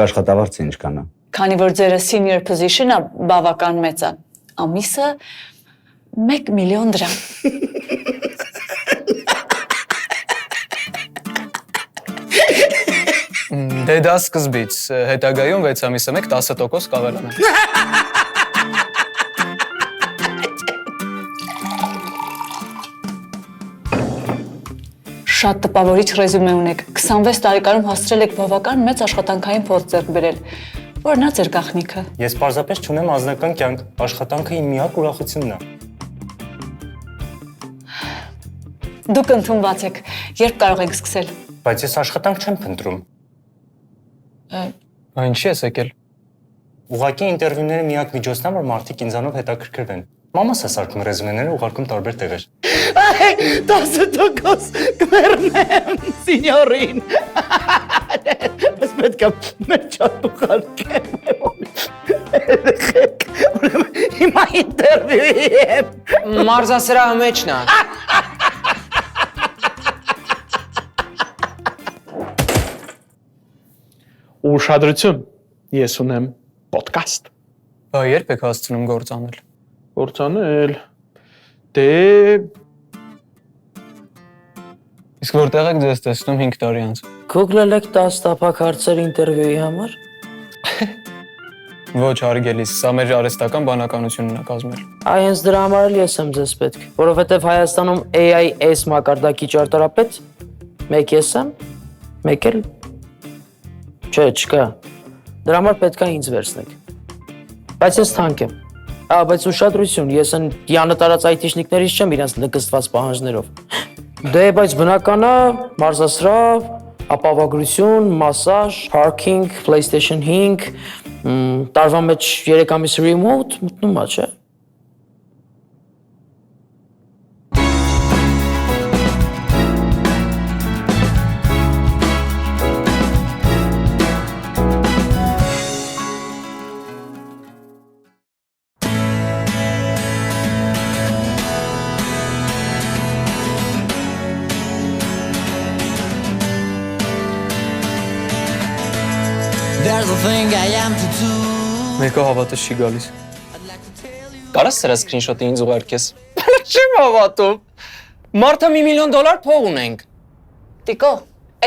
Իսկ աշխատավարձը ինչքան է։ Քանի որ ձերը senior position-ը բավական մեծ է։ Ամիսը 1 միլիոն դրամ։ Դե դա սկզբից, հետագայում 6 ամիսը 10% կավելանա։ Շատ տպավորիչ ռեզյումե ունեք։ 26 տարեկանում հասցրել եք բավական մեծ աշխատանքային փորձ ձեռք բերել։ Որն է ձեր գաղտնիքը։ Ես պարզապես չունեմ անձնական կյանք, աշխատանքը իմ միակ ուրախությունն է։ Դուք ընդունված եք, երբ կարող ենք սկսել։ Բայց ես աշխատանք չեմ փնտրում։ Ինչի ես եկել։ Ուղղակի ինտերվյուները միակ միջոցն է, որ մարդիկ ինձանով հետաքրքրվեն։ Մամաս է սարքում ռեզյումեները, ուղարկում տարբեր տեղեր։ 10% կմեռնեմ, սինյորին։ Ես պետք է մեր շատ ուղարկեմ։ Հիմա ինտերվյուի եմ։ Մարզասրահը մեջն է։ Ուշադրություն, ես ունեմ պոդկաստ։ Բա երբ եք հասցնում գործ անել։ Գործանել, դե Իսկ որտեղ եք ձեզ տեսնում 5 տարի անց։ Google-ել եք 10 տափակ հարցեր ինտերվյուի համար։ Ոչ հարգելիս, սա մեր արհեստական բանականությունն է կազմել։ Այ հենց դրա համար էլ ես եմ ձեզ պետք, որովհետև Հայաստանում AIS մակարդակի ճարտարապետ մեկ ես եմ, մեկ էլ չէ, չկա։ Դրա համար պետք է ինձ վերցնեք։ Բայց ես թանկ եմ։ Բայց ուշադրություն, ես այն յանը տարած այթիշնիկներից չեմ իրանց լկստված պահանջներով։ Դե, բայց բնական է, մարզասրահ, ապավագրություն, մասաժ, parking, PlayStation 5, տարվա մեջ 3 ամիս remote, մտնում է, չէ։ Մեկը հավատս չի գալիս։ Կարաս սրա սկրինշոտը ինձ ուղարկես։ Չեմ հավատում։ Մարդը $1 միլիոն փող ունենք։ Տիկո,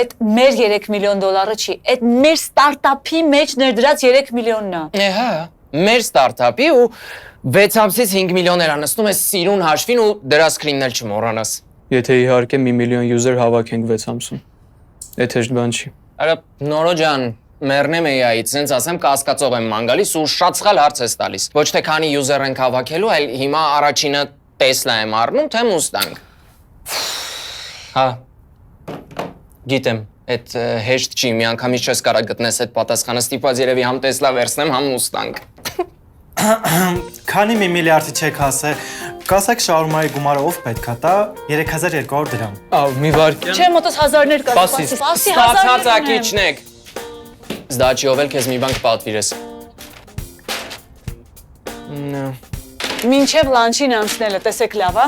այդ մեր 3 միլիոն դոլարը չի, այդ մեր ստարտափի մեջ ներդրած 3 միլիոնն է։ Հա, մեր ստարտափի ու 6 ամսից 5 միլիոն նստում ես սիրուն հաշվին ու դրա սկրինն էլ չմոռանաս։ Եթե իհարկե 1 միլիոն user հավաքենք 6 ամսում։ Այդ հեշտ բան չի։ Արա նորո ջան, մեռնեմ AI-ից, սենց ասեմ կասկածող եմ ման գալիս ու շատ սխալ հարց ես տալիս։ Ոչ թե քանի user ենք հավաքելու, այլ հիմա առաջինը Tesla եմ առնում, թե Mustang։ Հա։ Գիտեմ, այդ հեշտ չի, միանգամից չես կարող գտնես այդ պատասխանը, ստիպված երևի համ Tesla վերցնեմ, համ Mustang։ Քանի մի միլիարդի չեք հասել, կասեք շաուրմայի գումարը ով պետքա տա 3200 դրամ։ Մի վարքյան։ Չէ, մոտս հազարներ կա։ Սպասի հազարներ։ Ակիչնեք։ Զդաչիով էլ քեզ մի բան կպատվիրես։ Մինչև լանչին անցնելը, տեսեք լավ, հա։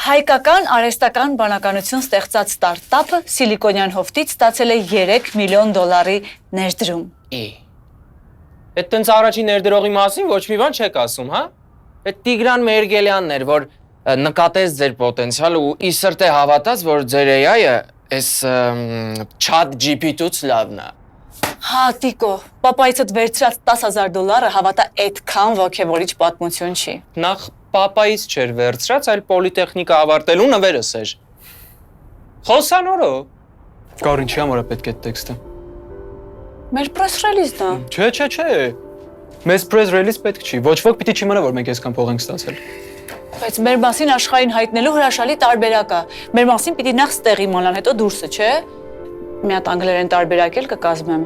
Հայկական արհեստական բանականություն ստեղծած ստարտափը Սիլիկոնյան հովտից ստացել է 3 միլիոն դոլարի ներդրում։ Այդ տենց առաջին ներդրողի մասին ոչ մի բան չեք ասում, հա։ Այդ Տիգրան Մերգելյանն էր, որ նկատեց ձեր պոտենցիալը ու ի սրտե հավատաց, որ ձեր AI-ը այս chat GPT-ուց լավն է։ Հա, Տիկո, պապայիցդ վերցրած $10,000 հավատա այդքան ոգևորիչ պատմություն չի։ Նախ պապայից չէր վերցրած, այլ պոլիտեխնիկա ավարտելու նվերս էր։ Խոսանորո։ Կար ինչի համար է պետք է այդ տեքստը։ Մեր press release-ն է։ Չէ։ Մեզ press release պետք չի։ Ոչ ոք պիտի չիմանա, որ մենք այսքան փող ենք ստացել։ Բայց մեր մասին աշխարհին հայտնելու հրաշալի տարբերակ է։ Մեր մասին պիտի նախ ստեղ իմանան, հետո դուրսը, չէ։ Մի հատ անգլերեն տարբերակ էլ կկազմեմ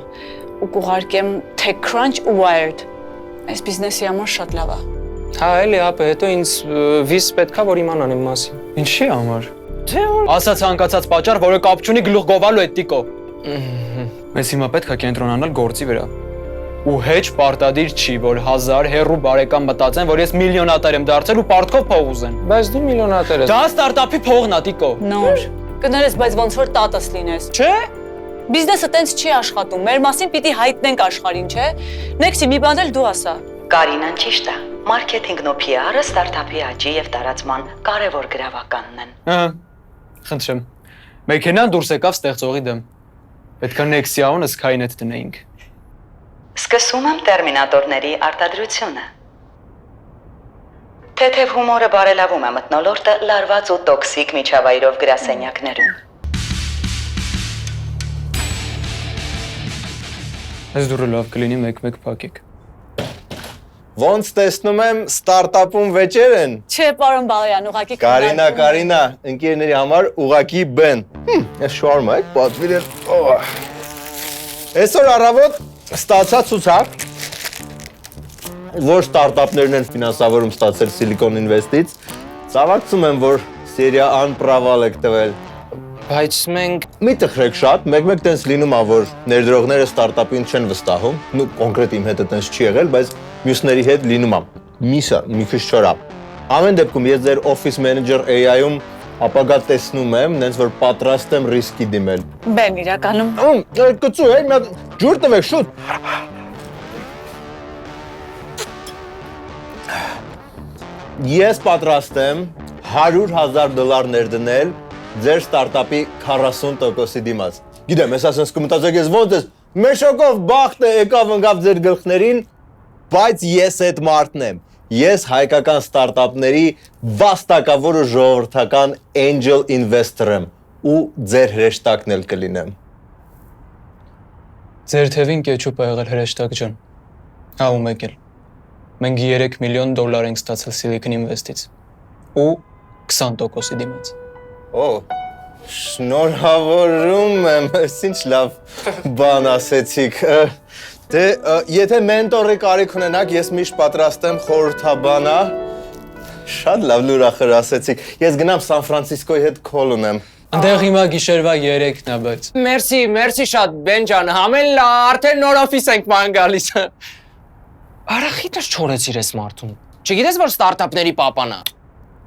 ու կուղարկեմ TechCrunch ու Wired։ Այս բիզնեսի համար շատ լավ է։ Հա, էլի ապա, հետո ինձ վիզ պետքա, որ իմանան իմ մասին։ Ինչի համար։ Ասա ցանկացած պատճառ, որը կապ չունի գլուխ գովալու այդ տիկո։ Մեզ հիմա պետք է կենտրոնանալ գործի վրա։ Ու հեչ պարտադիր չի, որ 1000 հերրու բարեկամ մտածեն, որ ես միլիոնատար եմ դարձել ու պարտքով փող ուզեն։ Բայց դու միլիոնատեր ես։ Դա ստարտափի փողն է, Տիկո։ Նոր, կներես, բայց ոնց որ տատս լինես։ Չէ։ Բիզնեսը տենց չի աշխատում։ Մեր մասին պիտի հայտնենք աշխարհին, չէ։ Նեքսի մի բան էլ դու ասա։ Կարինան ճիշտ է։ Մարքեթինգն ու PR-ը ստարտափի աճի եւ տարածման կարևոր գրավականն են։ Ահա։ Խնդրեմ։ Մեքենան դուրս եկավ ստեղծողի դեմ։ Պետքա Nexia-ը Skynet դնեինք։ Սկսում եմ տերմինատորների արտադրությունը։ Թեթև հումորը բարելավում է մթնոլորտը լարված ու տոքսիկ միջավայրով գրասենյակներում։ Այս դուրը լավ կլինի մեկ-մեկ փակեք։ Ոնց տեսնում եմ, ստարտափում վեճեր են։ Չէ, պարոն Բալոյան, ուղղակի Կարինա, ընկերների համար ուղղակի բեն։ Ես շարում եք, պատվիր եմ։ Այսօր առավոտ ստացա ցուցակ, որ ստարտափներն են ֆինանսավորում ստացել Silicon Invest-ից։ Ցավակցում եմ, որ սերիա անպրավալ եք տվել։ Բայց մենք Մի տխրեք շատ, մեկ-մեկ տենց լինում է, որ ներդրողները ստարտափին չեն վստահում, նու կոնկրետ իմ հետ տենց չի եղել, բայց մյուսների հետ լինում է։ Միսը մի քիչ չորա։ Ամեն դեպքում ես ձեր Office Manager AI-ում ապագա տեսնում եմ, նենց որ պատրաստ եմ ռիսկի դիմել։ Բեն իրականում։ Կծու, մի հատ ջուր տվեք շուտ։ Ես պատրաստ եմ $100,000 ներդնել ձեր ստարտափի 40%-ի դիմաց։ Գիտեմ, ես ասենց կմտածեք, ես ոնց ես, մեշոկով բախտը եկավ ընկավ ձեր գլխներին, բայց ես այդ մարդն եմ։ Ես հայկական ստարտափների վաստակավոր ու ժողովրդական angel investor եմ ու ձեր հրեշտակն էլ կլինեմ։ Ձեր թևին կեչուպ է եղել հրեշտակ ջան։ Հա ու մեկ էլ։ Մենք $3 միլիոն ենք ստացել Silicon Invest-ից ու 20%-ի դիմաց։ Օ, շնորհավորում եմ, ինչ լավ բան ասեցիք։ Դե, եթե մենտորի կարիք ունենաք, ես միշտ պատրաստ եմ խորհրդաբանա։ Շատ լավ լուրախր ասեցիք։ Ես գնամ Սան Ֆրանցիսկոյի հետ քոլ ունեմ։ Այնտեղ հիմա գիշերվա 3-ն է, բայց Մերսի շատ Բեն ջան, համեն լա, արդեն նոր օֆիս ենք ման գալիս։ Արա խիթր չորեցիր ես մարդուն։ Չգիտես որ ստարտափների պապան է։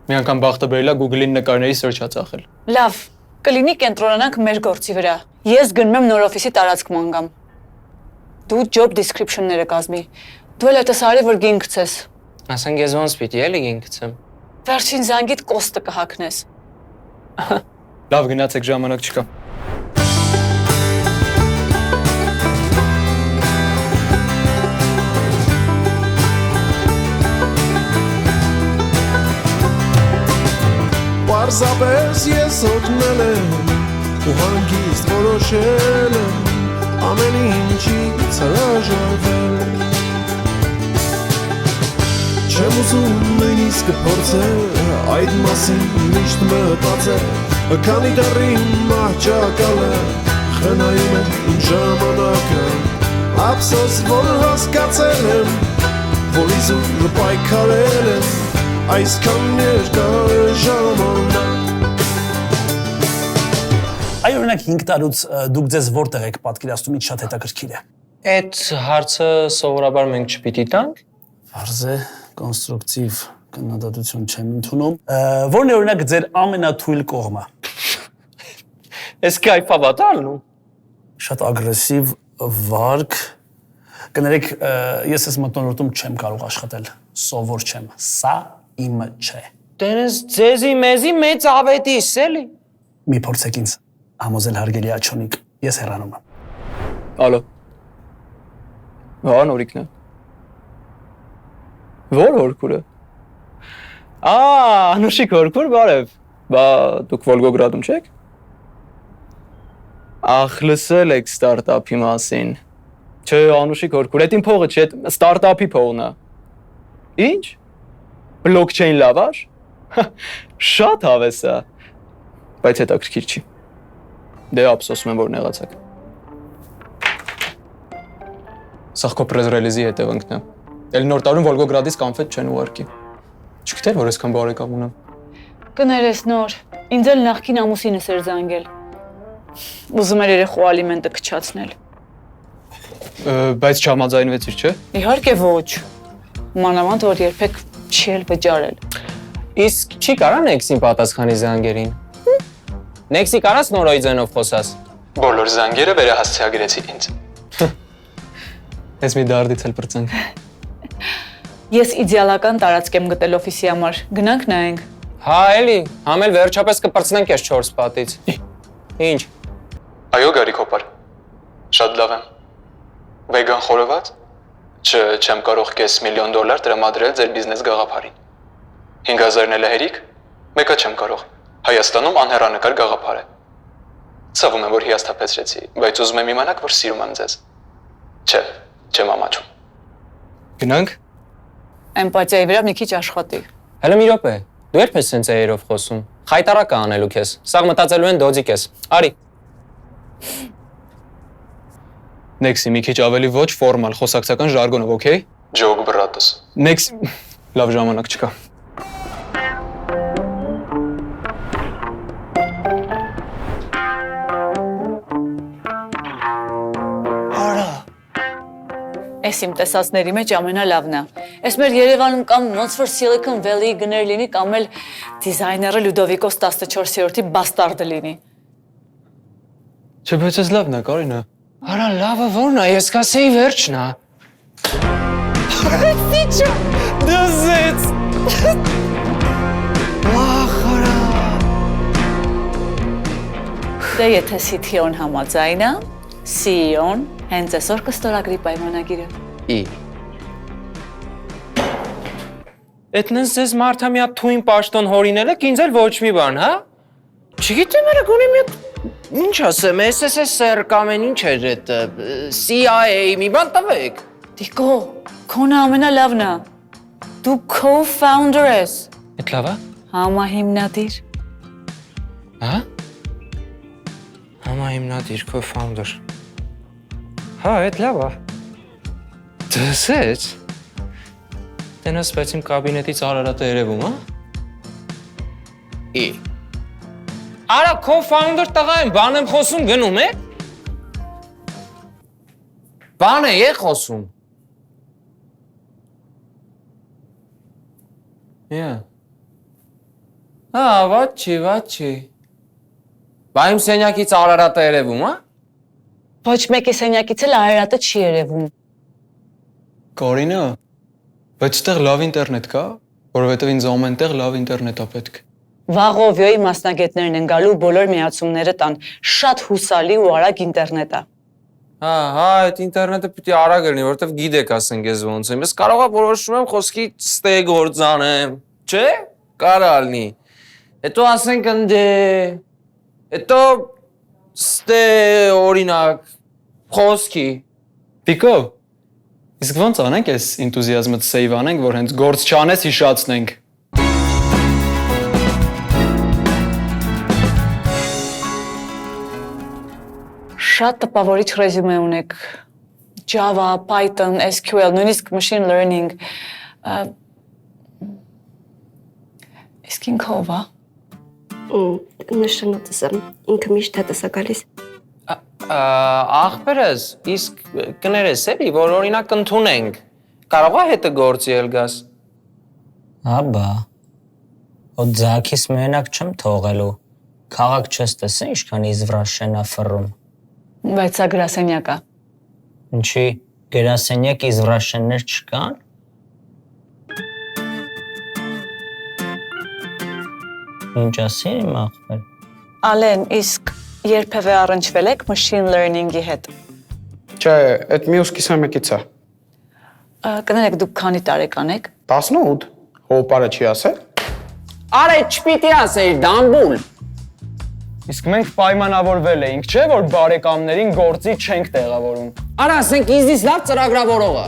մի անգամ բախտը բերելա Google-ին նկարների search-ա ծախել։ Լավ, կլինի կենտրոնանանք մեր գործի վրա։ Ես գնում եմ նոր օֆիսի տարածքման գամ։ Դու job description-ները կազմի։ Դու էլ այդպես արի, որ գին գցես։ Ասենք ես ոնց պիտի էլի գին գցեմ։ Վերջին զանգիդ կոստը կհակնես։ Լավ գնացեք, ժամանակ չկա։ Պարզապես ես օգնել եմ ու հանգիստ որոշել եմ ամեն ինչից հրաժարվել Չեմ ուզում նույնիսկ փորձել այդ մասին միշտ մտածել Քանի դեռ իմ մահճակալը խնայում է իմ ժամանակը Ափսոս որ հասկացել եմ որ իզուր պայքարել եմ Այսքան երկար ժամանակ Այ օրինակ 5 տարուց դուք ձեզ որտեղ եք պատկերացնում, ինչ շատ հետաքրքիր է։ Այդ հարցը սովորաբար մենք չպիտի տանք։ Farz է, կոնստրուկտիվ քննադատություն չեմ ընդունում։ Որն է օրինակ ձեր ամենաթույլ կողմը։ Էս կայֆավատալն ու Շատ ագրեսիվ վարկ։ Կներեք, ես այս մտնոլորտում չեմ կարող աշխատել, սովոր չեմ։ Սա իմը չէ։ Տենես ձեզի մեզի մեծ ավետիս էլի։ Մի փորձեք ինձ համոզել հարգելի աչոնիկ, ես հեռանում եմ։ Ալո։ Հա, նորիկն է։ Որ հորքուրը։ Անուշիկ հորքուր, բարև։ Բա դուք Վոլգոգրադում չեք։ Ախ, լսել եք ստարտափի մասին։ Չէ, անուշիկ հորքուր, այդ իմ փողը չէ, ստարտափի փողն է։ Ինչ։ Բլոկչեյն լավաշ։ Շատ հավես է։ Բայց հետաքրքիր չի։ Դե ափսոսում եմ, որ նեղացաք։ Սա քո press release-ի հետևանքն է։ Էլ նոր տարում Վոլգոգրադից կանֆետ չեն ուղարկի։ Չգիտեր, որ այսքան բարեկամ ունեմ։ Կներես նոր, ինձ էլ նախքին ամուսինս էր զանգել։ Ուզում էր երեխու ալիմենտը քչացնել։ Բայց չհամաձայնվեցիր, չէ։ Իհարկե ոչ։ Մանավանդ որ երբեք չի էլ վճարել։ Իսկ չի կարա Նեքսին պատասխանի զանգերին։ Նեքսի կարաս նորոյի ձենով խոսաս։ Բոլոր զանգերը վերահասցեագրեցի ինձ։ Ես մի դարդից էլ պրծանք։ Ես իդեալական տարածք եմ գտել օֆիսի համար։ Գնանք նայենք։ Հա, էլի, համել վերջապես կպրծնենք ես 4 պատից։ Ինչ։ Այո, Գարիկոպար։ Շատ լավ եմ։ Վեգան խորոված։ Չեմ կարող $500 միլիոն տրամադրել ձեր բիզնես գաղափարին։ 5000-ն էլ հերիք, մեկը չեմ կարող։ Հայաստանում անհեռանկար գաղափար է։ Ցավում եմ, որ հիասթափեցրեցի, բայց ուզում եմ իմանալ, որ սիրում եմ ձեզ։ Չէ, չեմ ամաչում։ Գնանք։ Էմպաթիայի վրա մի քիչ աշխատի։ Հələ մի րոպե։ Դու երբ ես սենց էերով խոսում։ Խայտարակա անելու քեզ։ Սաղ մտածելու են դոձիկ ես։ Արի։ Նեքսի մի քիչ ավելի ոչ ֆորմալ խոսակցական ժարգոնով, օքեյ։ Ջոգ բրատս։ Նեքս լավ ժամանակ չկա։ Էս իմ տեսածների մեջ ամենալավն է։ Էս մեր Երևանում կամ ոնց որ Silicon Valley գներ լինի, կամ էլ դիզայները Լյուդովիկոս 14-րդի բաստարդը լինի։ Չէ, բայց էս լավն է, Կարինա։ Արա լավը որն է, ես կասեի վերջն է։ Սիչո, դզեց։ Ախարա։ Դե եթե CTO-ն համաձայն է, CEO-ն հենց այսօր կստորագրի պայմանագիրը։ Էտնես ձեզ մարդը մի հատ թույն պաշտոն հորինել եք, ինձ էլ ոչ մի բան, հա։ Չգիտեմ երեք ունի մի հատ, ինչ ասեմ, SSSR կամ են ինչ էր էտ, CIA, մի բան տվեք։ Դիկո, քոնը ամենալավն է։ Դու co-founder ես։ Էդ լավ է։ Համահիմնադիր։ Հա։ Համահիմնադիր, co-founder։ Հա, էդ լավ է։ Դսեց։ Տենաս բայց իմ կաբինետից Արարատը երևում, հա։ Արա, co-founder տղա եմ, բան եմ խոսում, գնում է։ Բան է խոսում։ Հա, վաճի։ Բա իմ սենյակից Արարատը երևում, հա։ Ոչ մեկի սենյակից էլ Արարատը չի երևում։ Կարինա, բայց այդտեղ լավ ինտերնետ կա, որովհետև ինձ ամենտեղ լավ ինտերնետ է պետք։ Վաղովյոյի մասնագետներն են գալու բոլոր միացումները տան, շատ հուսալի ու արագ ինտերնետ է։ Հա, այդ ինտերնետը պիտի արագ լինի, որովհետև գիտեք ասենք ես ոնց եմ։ Ես կարողա որոշում եմ խոսքի ստե գործանեմ, չէ՞։ Կարա լինի։ Հետո ասենք ընդ հետո ստե օրինակ խոսքի։ Պիկո, իսկ ոնց անենք այս ինտուզիազմը սեյվ անենք, որ հենց գործ չանես հիշացնենք։ Շատ տպավորիչ ռեզյումե ունեք։ Java, Python, SQL, նույնիսկ machine learning։ Իսկ ինքը ով է։ Նշանոտս եմ, ինքը միշտ հետս է գալիս։ Ախպերս, իսկ կներես էլի, որ օրինակ ընդունենք, կարող է հետը գործի էլ գաս։ Աբա, հո ձակիս մենակ չեմ թողելու, քաղաք չես տեսե ինչքան իզվրաշեն է ֆռում։ Բայց սա գրասենյակ է։ Ինչի, գրասենյակ իզվրաշեններ չկան։ Ինչ ասի իմ ախպեր։ Ալեն, իսկ երբևէ առնչվել եք machine learning-ի հետ։ Չէ, այդ մյուս կիսամեկից է։ Կներեք, դուք քանի տարեկան եք։ 18, հոպարը չի ասել։ Արա չպիտի ասեիր, դամբուլ։ Իսկ մենք պայմանավորվել էինք, չէ՞ որ բարեկամներին գործի չենք տեղավորում։ Արա, ասենք ինձից լավ ծրագրավորող է։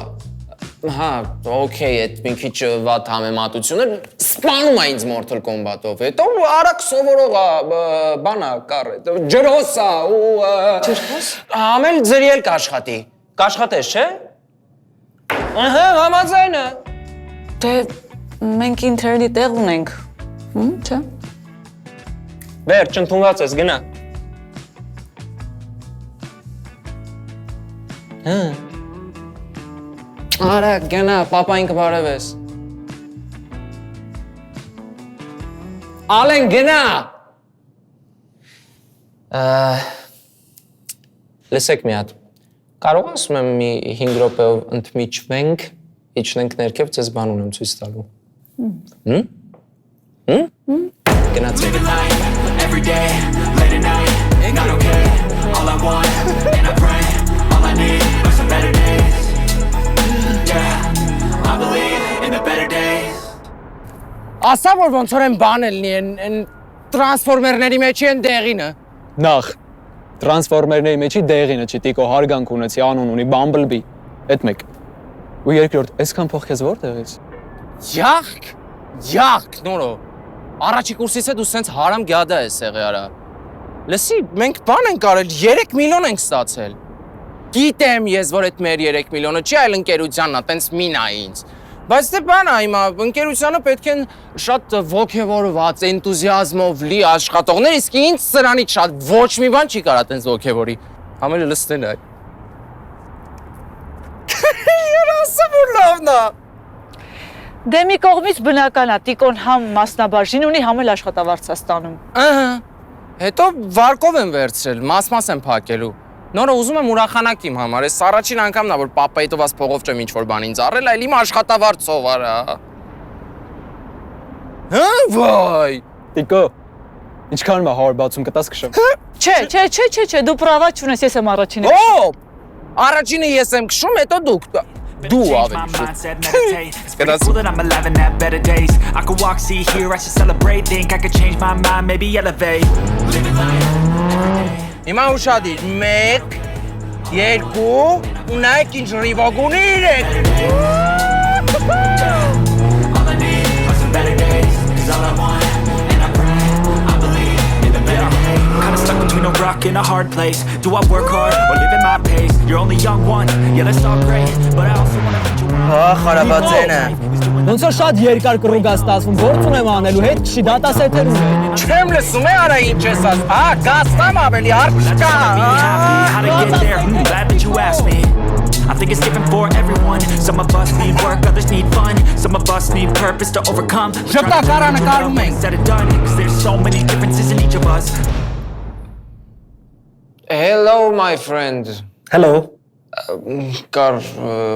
Հա, օքեյ, այդ մի քիչ վատ համեմատությունը սպանում է ինձ Mortal Kombat-ով։ Հետո արագ սովորող է, բանա, կար, ջրհոս է ու Ջրհոս։ Ամել ձրիել կաշխատի։ Կաշխատես, չէ։ Ահա, համաձայն է։ Դե մենք ինտերնետի տեղ ունենք։ Չէ։ Վերջ, ընդունված ես, գնա։ Արա, գնա, պապային կբարևես։ Ալեն, գնա։ Լսեք մի հատ։ Կարող ասում եմ մի 5 րոպեով ընդմիջվենք, իջնենք ներքև, ձեզ բան ունեմ ցույց տալու։ Գնացեք։ Every day, late at night, not okay. All I want, and I pray, all I need are some better days. Yeah, I believe in the better days. Ասա որ ոնց որ են բանել նի են տրանսֆորմերների մեջ են դեղինը։ Նախ տրանսֆորմերների մեջի դեղինը չի տիկո հարգանք ունեցի անուն ունի Bumblebee այդ մեկ ու երկրորդ այսքան փող քեզ որտեղից Յախք նորո առաջի կուրսից է դու սենց հարամ գյադա ես եղի արա լսի մենք բան ենք արել 3 միլիոն ենք ստացել գիտեմ ես որ այդ մեր 3 միլիոնը չի այլ ընկերությանն է տենց մինա ինձ բայց դե բան է հիմա ընկերությանը պետք են շատ ոգևորված էնտուզիազմով լի աշխատողներ իսկ ինձ սրանից շատ ոչ մի բան չի կարա տենց ոգևորի համելը լստել է Երասը որ լավն է Դե մի կողմից բնական է, Տիկոն համ մասնաբաժին ունի, համ էլ աշխատավարձ է ստանում։ Ահա։ Հետո վարկով եմ վերցրել, մաս-մաս եմ փակելու։ Նորը ուզում եմ ուրախանակ իմ համար, այս առաջին անգամն է որ պապայից ված փողով չեմ ինչ-որ բան ինձ առել, այլ իմ աշխատավարձով արա։ Հա, վայ։ Տիկո ինչքան մա 160 կտաս քշեմ Չէ, դու պրավա չունես, ես եմ առաջինը։ Օ! Առաջինը ես եմ քշում, հետո դուք դու ավելի Cool that I'm alive and have better days. I could walk, see, hear, I should celebrate. Think I could change my mind, maybe elevate. Living life every day. Հիմա ուշադիր, 1, 2, ու նայեք ինչ ռիվոգ ունի 3 All I need are some better days. Cause all I want, and I pray, I believe in the better days. Kinda stuck between a rock and a hard place. Do I work hard or live at my pace? You're only young one, yeah that's all great. But I also wanna meet you Խարաբացենը Ոնց որ շատ երկար կռուգ է ստացվում, գործ ունեմ անելու, հետ քշի դատասեթեր ունեմ Չեմ լսում է արա ինչ ես ասում, գաստամ ավելի հարկ չկա How to get there, glad that you asked me I think it's different for everyone Some of us need work, others need fun Some of us need purpose to overcome Շպտա կարանը կարում ենք Said and done, cause there's so many differences in each of us Hello my friend Hello Կար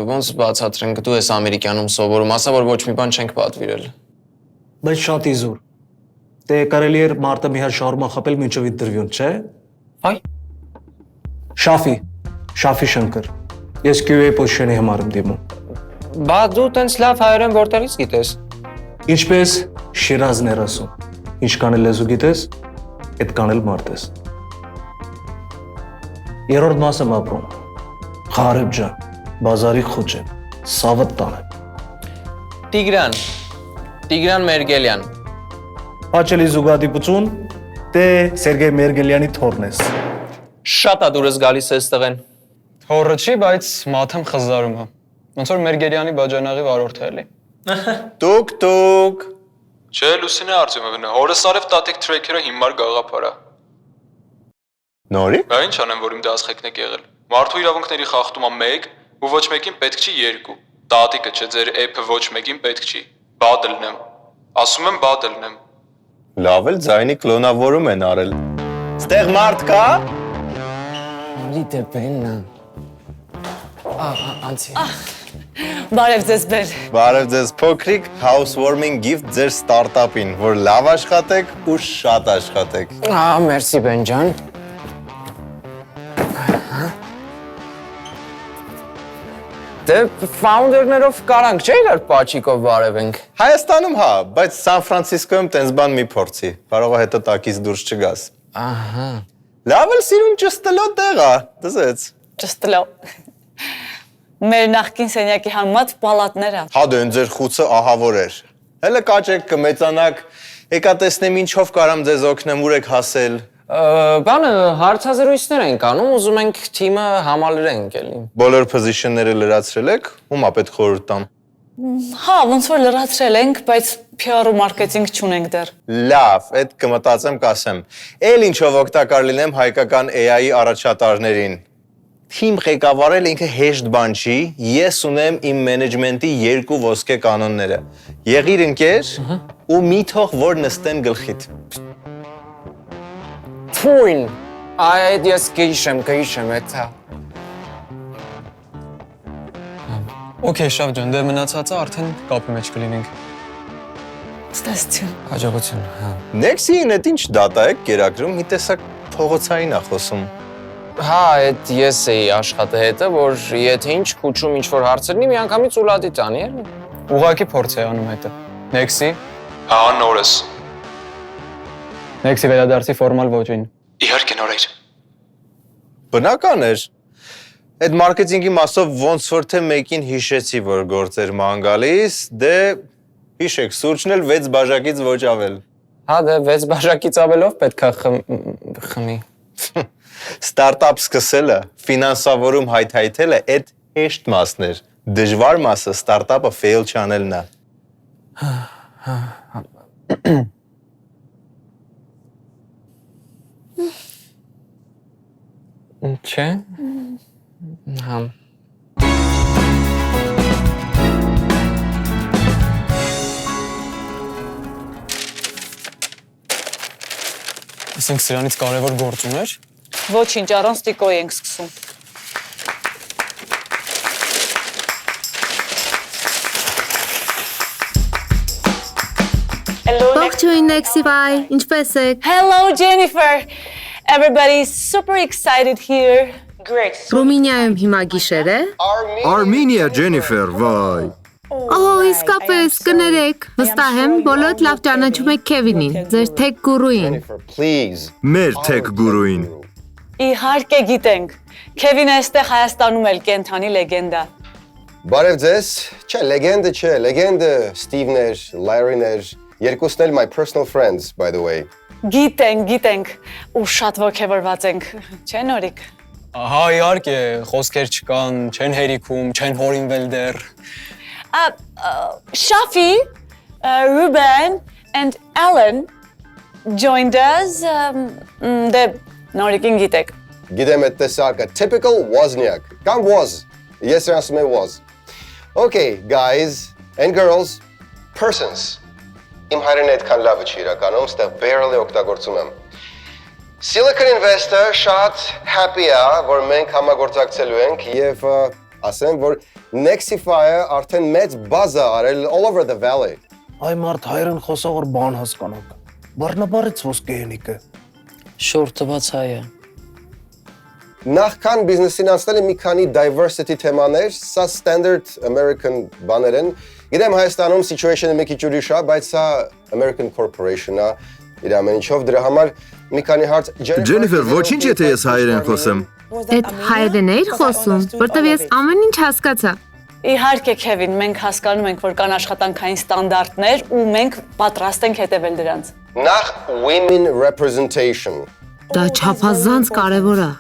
ոնց բացատրենք դու ես ամերիկանում սովորում ասա որ ոչ մի բան չենք պատվիրել Բայց շատ իզուր Դե կարելի էր մարտը մի հատ շարմա խապել մինչև ինտերվյուն, չէ? Այ Շաֆի Շնկր Ես QA պոզիցիոնի համար եմ դիմում Բա դու տենց լավ հայերեն որտեղից գիտես Ինչպես Շիրազն էր ասում Ինչքան էլ լեզու գիտես, այդքան էլ մարդ ես Երրորդ մասը եմ ապրում Խարեբ ջան, բազարի խոչ եմ, սավը տան եմ Տիգրան Մերգելյան Հաչելի զուգադիպություն, դե Սերգեյ Մերգելյանի թորն ես Շատ ադուրս գալիս ես տղեն Հորը չի, բայց մաթեմ խզարում է ոնց որ Մերգելյանի բաժանաղի վարորդը էլի Տուկ Չէ, Լուսինե Արտյոմովնա, հորս արև տատիկ թրեքերը հիմար գաղափար է Նորի Բա ինչ անեմ, որ իմ դասխեկն եք եղել Մարդու իրավունքների խախտումը 1 ու ոչ մեկին պետք չի 2 Տատիկը չէ, ձեր էփը ոչ մեկին պետք չի Բադլն եմ Ասում եմ բադլն եմ Լավ էլ ձայնի կլոնավորում են արել Ստեղ մարդ կա Լիտե բեննա Անցի Բարև ձեզ բեր Բարև ձեզ փոքրիկ housewarming gift ձեր ստարտափին որ լավ աշխատեք ու շատ աշխատեք Մերսի բեն ջան Դե ֆաունդերներով կարանք չէ իրար պաչիկով բարևենք Հայաստանում հա, բայց Սան Ֆրանցիսկոյում տենց բան մի փորձի Կարող է հետո տակից դուրս չգաս Ահա Լավ էլ սիրուն ճստլո տեղ է, դզեց Ճստլո Մեր նախկին սենյակի համած պալատները Հա դե ձեր խուցը ահավոր էր Հələ կաճեք կմեծանաք Եկա տեսնեմ ինչով կարամ ձեզ օգնեմ ուր եք հասել Բանը հարցազրույցներ ենք անում, ուզում ենք թիմը համալրենք էլի Բոլոր position-ները լրացրել եք, ում ապետ խորհուրդ տամ Հա, ոնց որ լրացրել ենք, բայց PR ու մարքեթինգ չունենք դեռ Լավ, այդ կմտածեմ կասեմ Էլ ինչով օգտակար լինեմ հայկական AI-ի առաջատարներին թիմ ղեկավարել ինքը հեշտ բան չի, ես ունեմ իմ մենեջմենտի 2 ոսկե կանոնները։ Եղիր ընկեր ու մի թող որ նստեն գլխիդ։ Թույն։ Այդ ես գիշեմ, էթա։ Okay, շավ ջան, դե մնացածը արդեն կապի մեջ կլինենք։ Ստացություն։ Հաջողություն, հա։ Nexi-ին այդ ինչ դատա եք կերակրում, մի տեսակ փողոցային է խոսում։ Հա, այդ ես էի աշխատահետը, որ եթե ինչ քուչում ինչ-որ հարցեր լինի, միանգամից ուլադի տանի, էլի։ Ուղղակի փորձ է անում հետը։ Nexi։ Հա, նորս։ Nexi վերադարձի ֆորմալ ոճին։ Իհարկե նորեր։ Բնական էր։ Այդ մարքեթինգի մասով ոնց որ թե մեկին հիշեցի, որ գործեր ման գալիս, դե հիշեք, սուրճն էլ 6 բաժակից ոչ ավել։ Հա, դե 6 բաժակից ավելով պետք է խմի։ Ստարտափ սկսելը, ֆինանսավորում հայթայթելը այդ հեշտ մասն էր։ Դժվար մասը ստարտափը fail չանելն է։ Չէ։ Հա։ Ասենք սրանից կարևոր գործ ուներ։ Ոչինչ, առանց տիկոյի ենք սկսում։ Ողջույն Nexify, ինչպե՞ս եք։ Hello Jennifer. Everybody's super excited here. Great. Ռումինիայում հիմա գիշեր է։ Armenia Jennifer, վայ։ Իսկապես, կներեք։ Վստահ եմ, բոլորդ լավ ճանաչում եք Քևինին, ձեր թեք գուրուին։ Please։ Մեր թեք գուրուին։ Իհարկե գիտենք։ Քևինը այստեղ Հայաստանում էլ կենթանի լեգենդա։ Բարև ձեզ, չէ, լեգենդը չէ, լեգենդը Ստիվն էր, Լարին էր, երկուսն էլ my personal friends, by the way։ Գիտենք, ու շատ ոգևորված ենք, չէ՞ Նորիկ։ Ահա իհարկե, խոսքեր չկան, չեն հերիքում, չեն հորինվել դեռ։ Shafi, Ruben and Alan joined us. Դե Նորիկին գիտեք։ Գիտեմ այդ տեսակը, typical Wozniak, կամ was, ես ասում եմ was։ Okay, guys and girls, persons, իմ հայրենի այդքան լավը չի իրականում, ստեղ barely օգտագործում եմ։ Silicon Investor շատ happy է, որ մենք համագործակցելու ենք եւ ասեմ, որ Nexify-ը արդեն մեծ բազա արել all over the valley։ Այ մարդ հայրեն խոսողոր բան հասկանանք։ Բառնաբարից ոսկեենիկը։ Շորտված հայը։ Նախքան բիզնեսին անցնել մի քանի diversity թեմաներ, սա standard American բաներ են։ Գիտեմ Հայաստանում situation-ը մի քիչ ուրիշ է, բայց սա American corporation-ը իր ամեն ինչով դրա համար մի քանի հարց Jennifer, ոչինչ եթե ես հայերեն խոսեմ։ Այդ հայերեն էիր խոսում, որտեվ ես ամեն ինչ հասկացա։ Իհարկե Քևին, մենք հասկանում ենք, որ կան աշխատանքային ստանդարտներ ու մենք պատրաստ ենք հետևել դրանց։ Նախ women representation։ Դա չափազանց կարևոր է։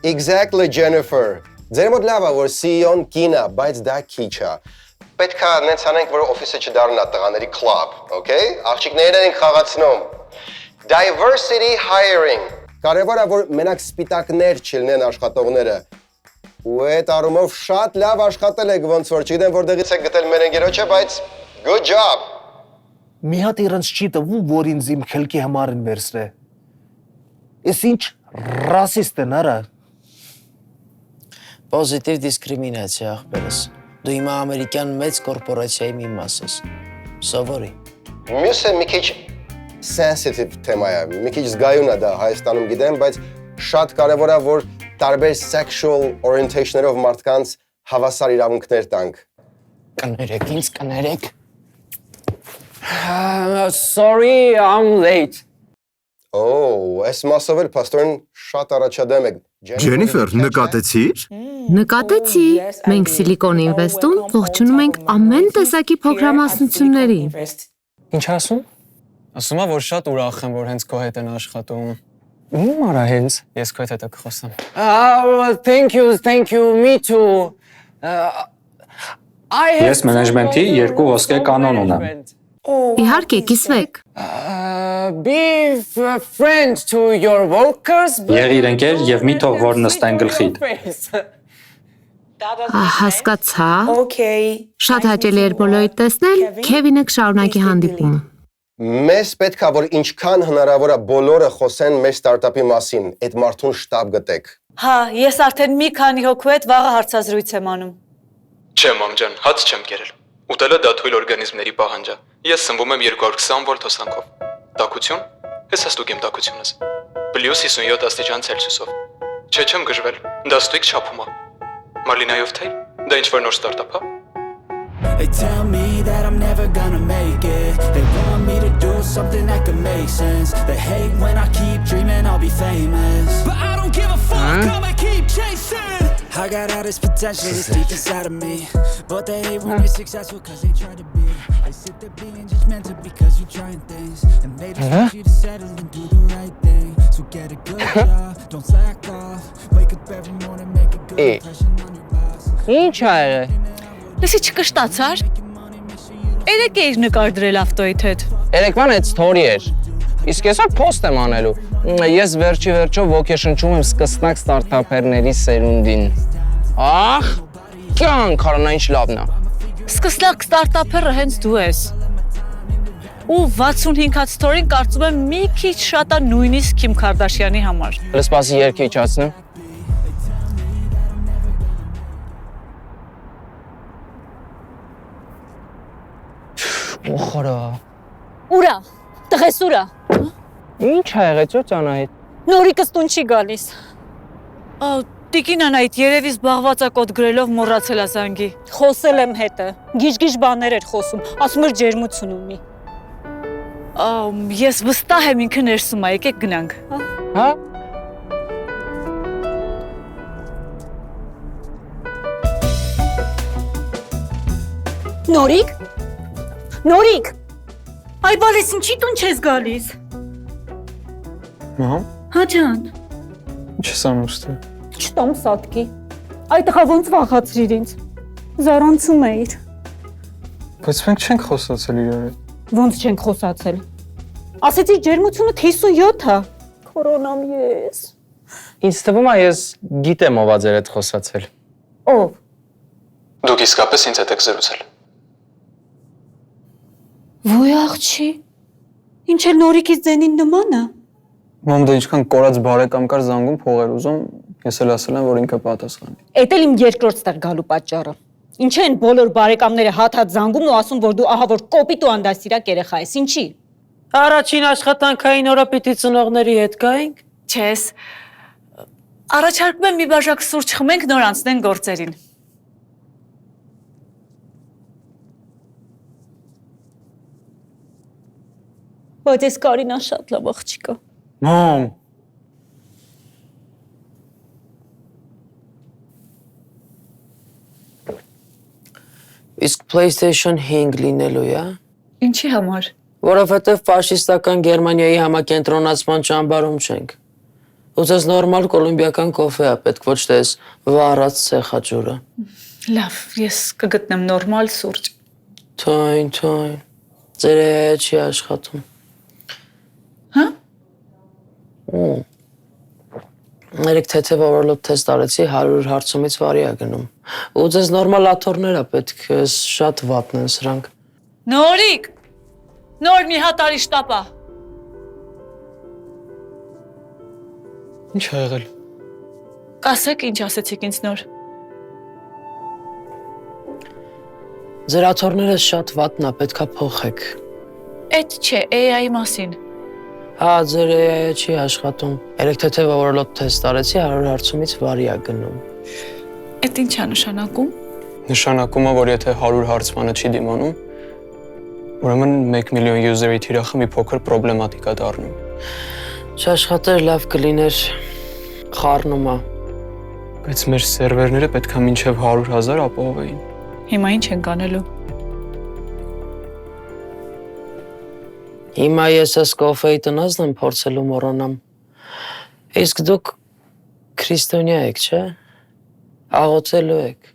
Exactly Jennifer։ Ձեր մոտ լավ է, որ CEO-ն կին է, բայց դա քիչ է։ Պետք է նենց անենք, որ օֆիսը չդառնա տղաների club, okay? Աղջիկներն են խաղացնում։ Diversity hiring։ Կարևոր է, որ մենակ սպիտակներ չլինեն աշխատողները։ Ու այդ առումով շատ լավ աշխատել եք, ոնց որ չգիտեմ որտեղից եք գտել մեր ընկերոջը, բայց good job։ Մի հատ իրենց չի տվում, որ ինձ իմ խելքի համար են վերցրե։ Ես ինչ ռասիստ են արա։ Պոզիտիվ դիսկրիմինացիա ախպերս։ Դու հիմա ամերիկյան մեծ կորպորացիայի մի մաս ես։ Սովորի։ Մյուսը մի քիչ sensitive թեմա է, մի քիչ զգայուն է դա Հայաստանում գիտեմ, բայց շատ կարևոր է, որ տարբեր sexual orientation-երով մարդկանց հավասար իրավունքներ տանք։ Կներեք, ինձ կներեք։ Sorry, I'm late. Այս մասով էլ պաստորն շատ առաջադեմ եք։ Jennifer, նկատեցի՞ր։ Նկատեցի, մենք Silicon Invest-ում ողջունում ենք ամեն տեսակի փոքրամասնությունների։ Ինչ ասում։ Ասում է, որ շատ ուրախ եմ, որ հենց քո հետ են աշխատում։ Ում արա հենց, ես քո հետ կխոսեմ։ Thank you, me too. Ես մենեջմենթի 2 ոսկե կանոն ունեմ։ Իհարկե, կիսվեք։ Be friends to your workers. Եղիր ընկեր եւ մի թող որ նստեն գլխիդ։ Հասկացա։ Շատ հաճելի էր բոլորիդ տեսնել, Քևինը կշարունակի հանդիպումը։ Մեզ պետք է որ ինչքան հնարավոր է բոլորը խոսեն մեր ստարտափի մասին, այդ մարդուն շտաբ գտեք։ Հա, ես արդեն մի քանի հոգու հետ վաղը հարցազրույց եմ անում։ Չէ, մամ ջան, հաց չեմ կերել։ Ուտելը դա թույլ օրգանիզմների պահանջ է։ Ես սնվում եմ 220 վոլտ հոսանքով։ Տաքություն։ Ես հստուկ եմ տաքությունս։ +57 աստիճան Ցելսիուսով։ Չէ, չեմ գժվել։ Դա ստույգ չափում է։ Մալինայով թե դա ինչ որ նոր ստարտափ է։ They tell me that I'm never gonna make it. They want me to do something that could make sense. They hate when I keep dreaming I'll be famous. But I don't give a fuck, I'ma keep chasing. I got all this potential that's deep inside of me. But they hate when you're successful cause they try to be. They sit there being judgmental because you're trying things. And they just want you to settle and do the right thing. So get a good job, don't slack off. Wake up every morning, make a good impression on your boss. Ինչ ա եղել։ Լսի չկշտացար։ Երեք էիր նկարդրել ավտոյիդ հետ։ Երեկվան այդ story էր։ Իսկ այսօր post եմ անելու։ Ես վերջի վերջո ոգեշնչում եմ սկսնակ ստարտափերների սերունդին։ Ախ, կյանք արնա ինչ լավն է։ Սկսնակ ստարտափերը հենց դու ես։ Ու 65 հատ story-ն կարծում եմ մի քիչ շատ է նույնիսկ Քիմ Քարդաշյանի համար։ Սպասի երգը իջացնեմ։ Օխորա։ Ուրա, տղես ուրա։ Ինչ ա եղել ծոց Անահիտ։ Նորիկս տուն չի գալիս։ Տիկին Անահիտ երևի զբաղված է կոդ գրելով մոռացել է զանգի։ Խոսել եմ հետը։ Գիժ-գիժ բաներ էր խոսում, ասում էր ջերմություն ունի։ Ես վստահ եմ ինքը ներսում է, եկեք գնանք։ Հա։ Նորիկ։ Նորիկ։ Այ բալես ինչի տուն չես գալիս։ Մամ։ Հա ջան։ Ինչ ես անում ստե։ Չտամ սատկի։ Այդ տղա ոնց վախացրիր ինձ։ Զարանցում էիր։ Բայց մենք չենք խոսացել իրար հետ։ Ոնց չենք խոսացել։ Ասեցի ջերմությունը 57 է։ Կորոնամ ես։ Ինձ թվում է ես գիտեմ ով ա ձեր հետ խոսացել։ Ով։ Դուք իսկապես ինձ հետ եք զրուցել։ Ոյ աղջի։ Ինչ էլ նորիկից ձենին նման է։ Մամ դե ինչքան կորած բարեկամ կար զանգում փողեր ուզում, ես էլ ասել եմ որ ինքը պատասխանի։ Էդ էլ իմ երկրորդ տեղ գալու պատճառը։ Ինչ են բոլոր բարեկամները հատ-հատ զանգում ու ասում որ դու ահա որ կոպիտ ու անդասիրակ երեխա ես, ինչի։ Առաջին աշխատանքային օրը պիտի ծնողների հետ գայինք։ Չես։ Առաջարկում եմ մի բաժակ սուրճ խմենք, նոր անցնենք գործերին։ Բայց ես Կարինան շատ լավ աղջիկ է։ Մամ։ Իսկ PlayStation 5 լինելու է։ Ինչի համար։ Որովհետև ֆաշիստական Գերմանիայի համակենտրոնացման ճամբարում չենք։ Ուզես նորմալ կոլումբիական կոֆե է պետք, ոչ թե վառած ցեխաջուրը։ Լավ, ես կգտնեմ նորմալ սուրճ։ Թույն։ Ձեր չի աշխատում։ Հա։ Երեք թեթև overload test արեցի 100 հարցումից վարի է գնում։ Ու ձեզ նորմալ աթոռներ է պետք, շատ վատն են սրանք։ Նորիկ։ Նոր մի հատ արի շտապա։ Ինչ ա եղել։ Կասեք ինչ ասեցիք ինձ նոր։ Ձեր աթոռները շատ վատն է, պետքա փոխեք։ Էդ չէ, AI մասին։ Հա, ձեր AI-ը չի աշխատում։ Երեք թեթև overload test արեցի 100 հարցումից վարի է գնում։ Էդ ինչ է նշանակում։ Նշանակում է որ եթե 100 հարցմանը չի դիմանում, ուրեմն 1 միլիոն user-ի թիրախը մի փոքր պրոբլեմատիկ է դառնում։ Չաշխատեր լավ կլիներ խառնում է։ Բայց մեր սերվերները պետքա մինչև 100,000 ապահովեին։ Հիմա ինչ ենք անելու։ Հիմա ես ես կոֆեի տնազն եմ փորձելու մոռանամ։ Իսկ դուք քրիստոնյա եք, չէ՞։ Աղոթելու եք։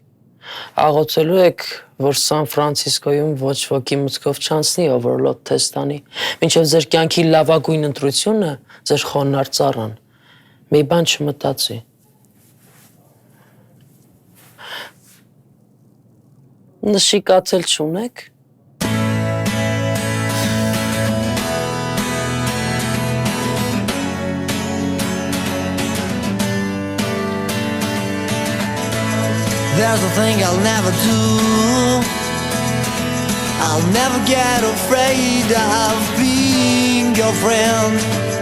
Աղոթելու եք, որ Սան Ֆրանցիսկոյում ոչ ոքի մտքով չանցնի overload թեստանի, մինչև ձեր կյանքի լավագույն ընտրությունը ձեր խոնարհ ծառան։ Մի բան չմտածի։ Նշիկացել չունեք։ There's a thing I'll never do. I'll never get afraid of being your friend.